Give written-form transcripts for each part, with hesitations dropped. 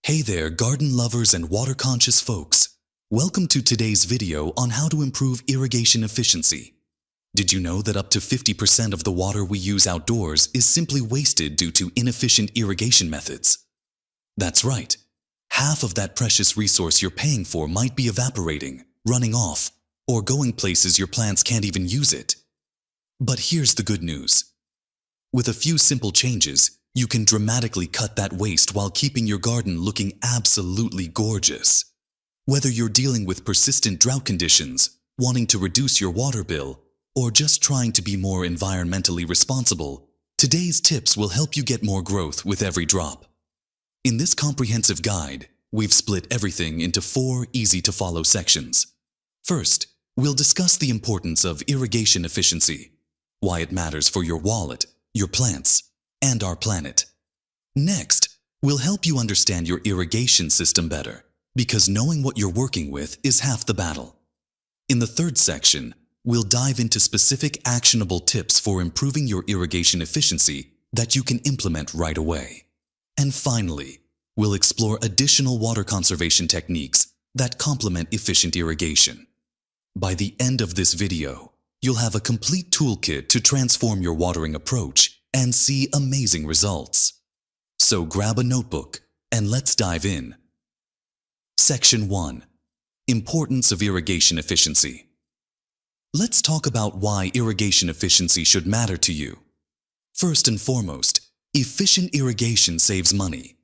Hey there, garden lovers and water-conscious folks. Welcome to today's video on how to improve irrigation efficiency. Did you know that up to 50% of the water we use outdoors is simply wasted due to inefficient irrigation methods? That's right. Half of that precious resource you're paying for might be evaporating, running off, or going places your plants can't even use it. But here's the good news. With a few simple changes, you can dramatically cut that waste while keeping your garden looking absolutely gorgeous. Whether you're dealing with persistent drought conditions, wanting to reduce your water bill, or just trying to be more environmentally responsible, today's tips will help you get more growth with every drop. In this comprehensive guide, we've split everything into 4 easy-to-follow sections. First, we'll discuss the importance of irrigation efficiency, why it matters for your wallet, your plants, and our planet. Next, we'll help you understand your irrigation system better, because knowing what you're working with is half the battle. In the third section, we'll dive into specific actionable tips for improving your irrigation efficiency that you can implement right away. And finally, we'll explore additional water conservation techniques that complement efficient irrigation. By the end of this video, you'll have a complete toolkit to transform your watering approach and see amazing results. So grab a notebook and let's dive in. Section 1. Importance of irrigation efficiency. Let's talk about why irrigation efficiency should matter to you. First and foremost, efficient irrigation saves money.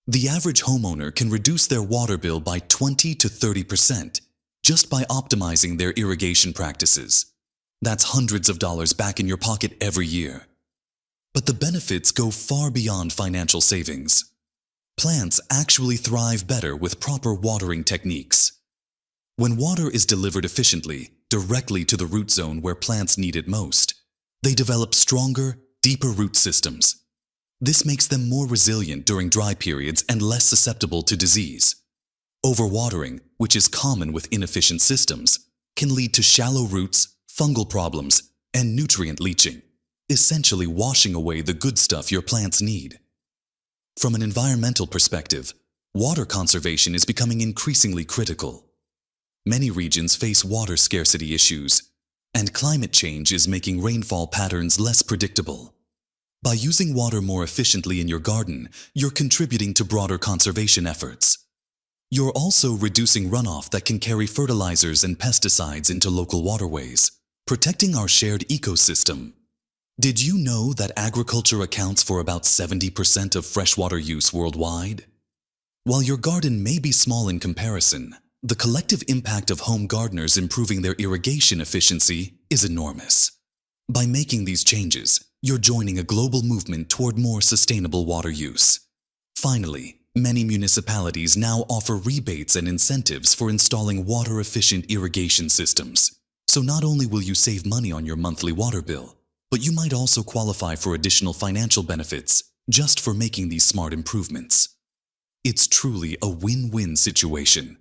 The average homeowner can reduce their water bill by 20 to 30% just by optimizing their irrigation practices. That's hundreds of dollars back in your pocket every year. But the benefits go far beyond financial savings. Plants actually thrive better with proper watering techniques. When water is delivered efficiently, directly to the root zone where plants need it most, they develop stronger, deeper root systems. This makes them more resilient during dry periods and less susceptible to disease. Overwatering, which is common with inefficient systems, can lead to shallow roots, fungal problems, and nutrient leaching, essentially washing away the good stuff your plants need. From an environmental perspective, water conservation is becoming increasingly critical. Many regions face water scarcity issues, and climate change is making rainfall patterns less predictable. By using water more efficiently in your garden, you're contributing to broader conservation efforts. You're also reducing runoff that can carry fertilizers and pesticides into local waterways, protecting our shared ecosystem. Did you know that agriculture accounts for about 70% of freshwater use worldwide? While your garden may be small in comparison, the collective impact of home gardeners improving their irrigation efficiency is enormous. By making these changes, you're joining a global movement toward more sustainable water use. Finally, many municipalities now offer rebates and incentives for installing water-efficient irrigation systems. So not only will you save money on your monthly water bill, but you might also qualify for additional financial benefits just for making these smart improvements. It's truly a win-win situation.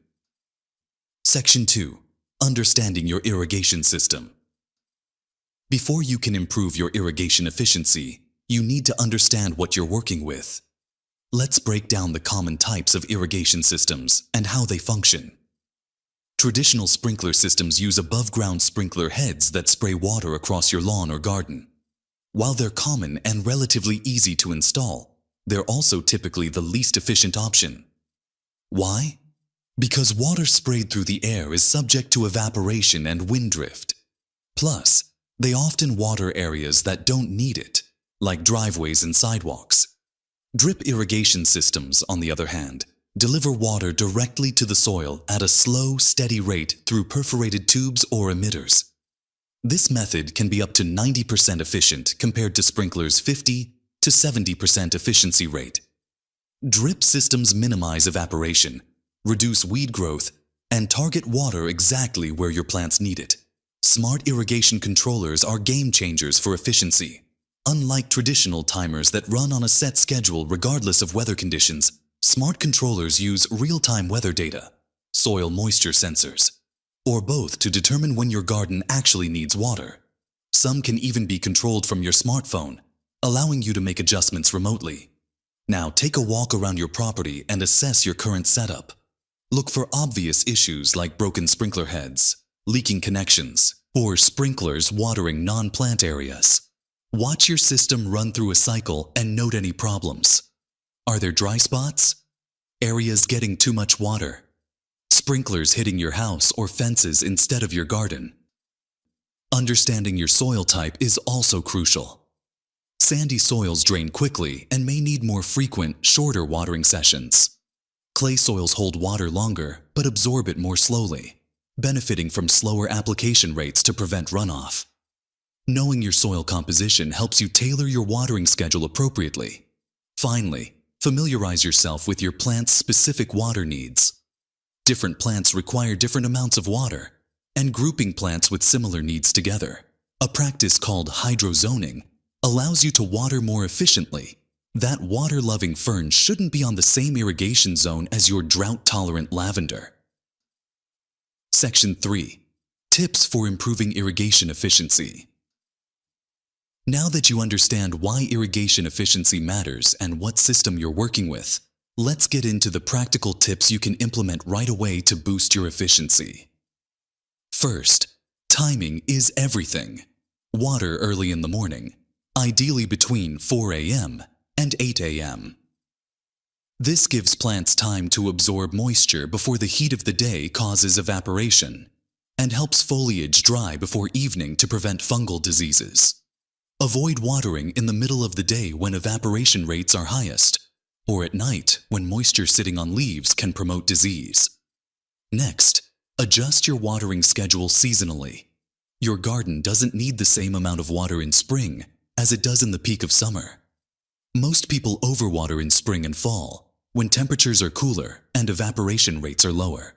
Section 2. Understanding your irrigation system. Before you can improve your irrigation efficiency, you need to understand what you're working with. Let's break down the common types of irrigation systems and how they function. Traditional sprinkler systems use above-ground sprinkler heads that spray water across your lawn or garden. While they're common and relatively easy to install, they're also typically the least efficient option. Why? Because water sprayed through the air is subject to evaporation and wind drift. Plus, they often water areas that don't need it, like driveways and sidewalks. Drip irrigation systems, on the other hand, deliver water directly to the soil at a slow, steady rate through perforated tubes or emitters. This method can be up to 90% efficient compared to sprinklers' 50 to 70% efficiency rate. Drip systems minimize evaporation, reduce weed growth, and target water exactly where your plants need it. Smart irrigation controllers are game changers for efficiency. Unlike traditional timers that run on a set schedule regardless of weather conditions, smart controllers use real-time weather data, soil moisture sensors, or both to determine when your garden actually needs water. Some can even be controlled from your smartphone, allowing you to make adjustments remotely. Now take a walk around your property and assess your current setup. Look for obvious issues like broken sprinkler heads, leaking connections, or sprinklers watering non-plant areas. Watch your system run through a cycle and note any problems. Are there dry spots? Areas getting too much water? Sprinklers hitting your house or fences instead of your garden? Understanding your soil type is also crucial. Sandy soils drain quickly and may need more frequent, shorter watering sessions. Clay soils hold water longer but absorb it more slowly, benefiting from slower application rates to prevent runoff. Knowing your soil composition helps you tailor your watering schedule appropriately. Finally, familiarize yourself with your plant's specific water needs. Different plants require different amounts of water, and grouping plants with similar needs together, a practice called hydrozoning, allows you to water more efficiently. That water-loving fern shouldn't be on the same irrigation zone as your drought-tolerant lavender. Section 3. Tips for improving irrigation efficiency. Now that you understand why irrigation efficiency matters and what system you're working with, let's get into the practical tips you can implement right away to boost your efficiency. First, timing is everything. Water early in the morning, ideally between 4 a.m. and 8 a.m. This gives plants time to absorb moisture before the heat of the day causes evaporation, and helps foliage dry before evening to prevent fungal diseases. Avoid watering in the middle of the day when evaporation rates are highest, or at night when moisture sitting on leaves can promote disease. Next, adjust your watering schedule seasonally. Your garden doesn't need the same amount of water in spring as it does in the peak of summer. Most people overwater in spring and fall, when temperatures are cooler and evaporation rates are lower.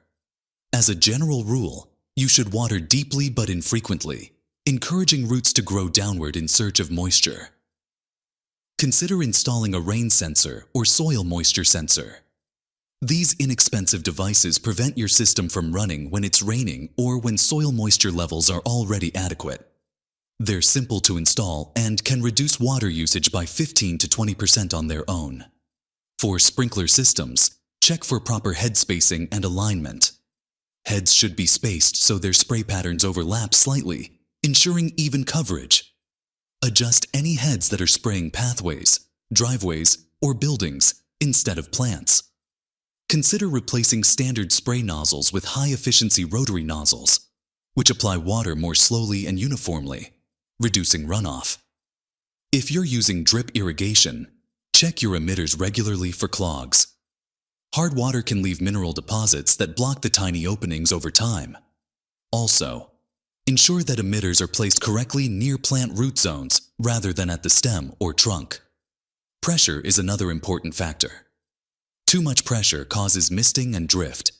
As a general rule, you should water deeply but infrequently, encouraging roots to grow downward in search of moisture. Consider installing a rain sensor or soil moisture sensor. These inexpensive devices prevent your system from running when it's raining or when soil moisture levels are already adequate. They're simple to install and can reduce water usage by 15 to 20% on their own. For sprinkler systems, check for proper head spacing and alignment. Heads should be spaced so their spray patterns overlap slightly, ensuring even coverage. Adjust any heads that are spraying pathways, driveways, or buildings instead of plants. Consider replacing standard spray nozzles with high-efficiency rotary nozzles, which apply water more slowly and uniformly, reducing runoff. If you're using drip irrigation, check your emitters regularly for clogs. Hard water can leave mineral deposits that block the tiny openings over time. Also, ensure that emitters are placed correctly near plant root zones rather than at the stem or trunk. Pressure is another important factor. Too much pressure causes misting and drift.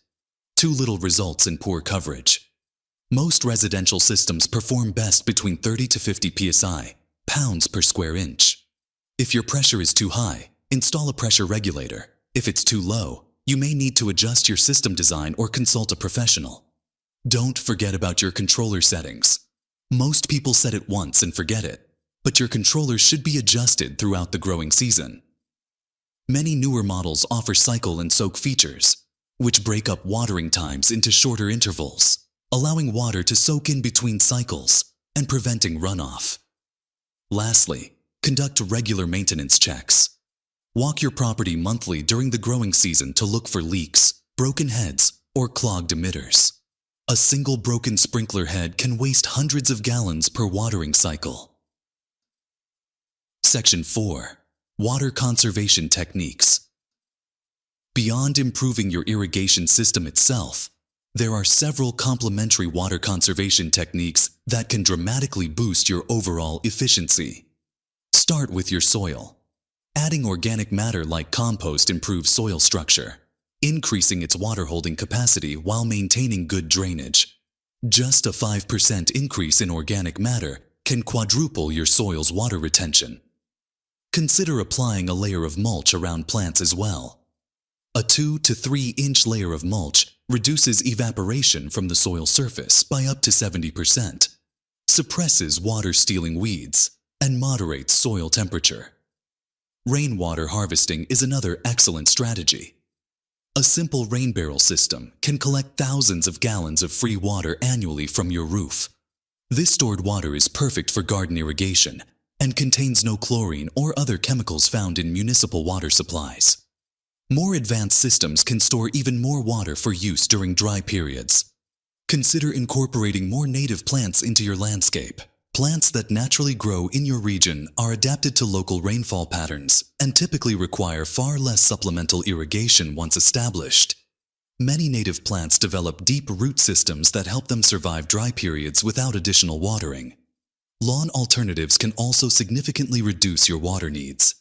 Too little results in poor coverage. Most residential systems perform best between 30 to 50 psi, pounds per square inch. If your pressure is too high, install a pressure regulator. If it's too low, you may need to adjust your system design or consult a professional. Don't forget about your controller settings. Most people set it once and forget it, but your controller should be adjusted throughout the growing season. Many newer models offer cycle and soak features, which break up watering times into shorter intervals, allowing water to soak in between cycles and preventing runoff. Lastly, conduct regular maintenance checks. Walk your property monthly during the growing season to look for leaks, broken heads, or clogged emitters. A single broken sprinkler head can waste hundreds of gallons per watering cycle. Section 4. Water conservation techniques. Beyond improving your irrigation system itself, there are several complementary water conservation techniques that can dramatically boost your overall efficiency. Start with your soil. Adding organic matter like compost improves soil structure, increasing its water-holding capacity while maintaining good drainage. Just a 5% increase in organic matter can quadruple your soil's water retention. Consider applying a layer of mulch around plants as well. A 2 to 3 inch layer of mulch reduces evaporation from the soil surface by up to 70%, suppresses water-stealing weeds, and moderates soil temperature. Rainwater harvesting is another excellent strategy. A simple rain barrel system can collect thousands of gallons of free water annually from your roof. This stored water is perfect for garden irrigation and contains no chlorine or other chemicals found in municipal water supplies. More advanced systems can store even more water for use during dry periods. Consider incorporating more native plants into your landscape. Plants that naturally grow in your region are adapted to local rainfall patterns and typically require far less supplemental irrigation once established. Many native plants develop deep root systems that help them survive dry periods without additional watering. Lawn alternatives can also significantly reduce your water needs.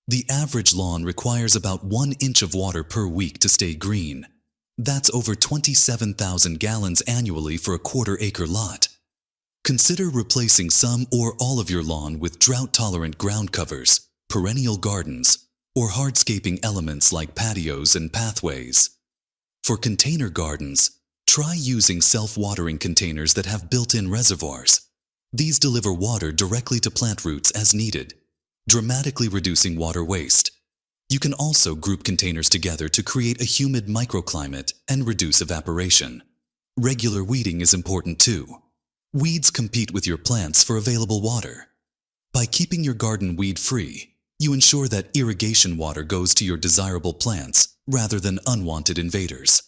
The average lawn requires about 1 inch of water per week to stay green. That's over 27,000 gallons annually for a quarter-acre lot. Consider replacing some or all of your lawn with drought-tolerant ground covers, perennial gardens, or hardscaping elements like patios and pathways. For container gardens, try using self-watering containers that have built-in reservoirs. These deliver water directly to plant roots as needed, dramatically reducing water waste. You can also group containers together to create a humid microclimate and reduce evaporation. Regular weeding is important too. Weeds compete with your plants for available water. By keeping your garden weed-free, you ensure that irrigation water goes to your desirable plants rather than unwanted invaders.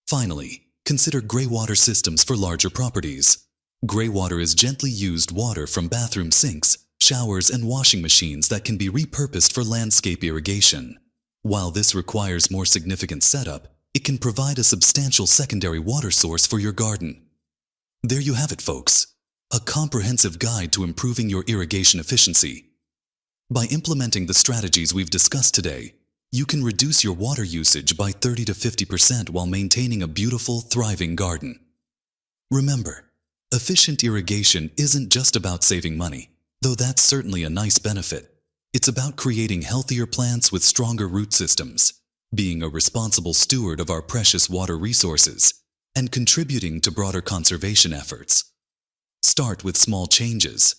Finally, consider gray water systems for larger properties. Gray water is gently used water from bathroom sinks, showers, and washing machines that can be repurposed for landscape irrigation. While this requires more significant setup, it can provide a substantial secondary water source for your garden. There you have it, folks. A comprehensive guide to improving your irrigation efficiency. By implementing the strategies we've discussed today, you can reduce your water usage by 30 to 50% while maintaining a beautiful, thriving garden. Remember, efficient irrigation isn't just about saving money, though that's certainly a nice benefit. It's about creating healthier plants with stronger root systems, being a responsible steward of our precious water resources, and contributing to broader conservation efforts. Start with small changes.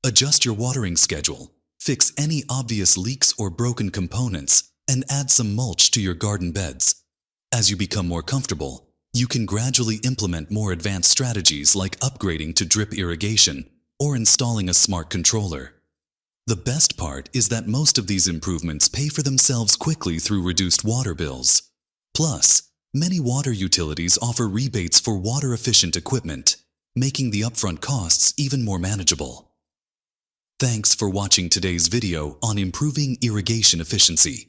Adjust your watering schedule, fix any obvious leaks or broken components, and add some mulch to your garden beds. As you become more comfortable, you can gradually implement more advanced strategies like upgrading to drip irrigation or installing a smart controller. The best part is that most of these improvements pay for themselves quickly through reduced water bills. Plus, many water utilities offer rebates for water-efficient equipment, making the upfront costs even more manageable. Thanks for watching today's video on improving irrigation efficiency.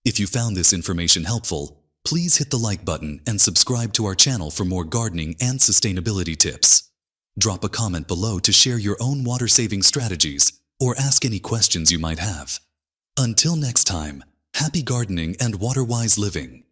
If you found this information helpful, please hit the like button and subscribe to our channel for more gardening and sustainability tips. Drop a comment below to share your own water-saving strategies or ask any questions you might have. Until next time, happy gardening and water-wise living.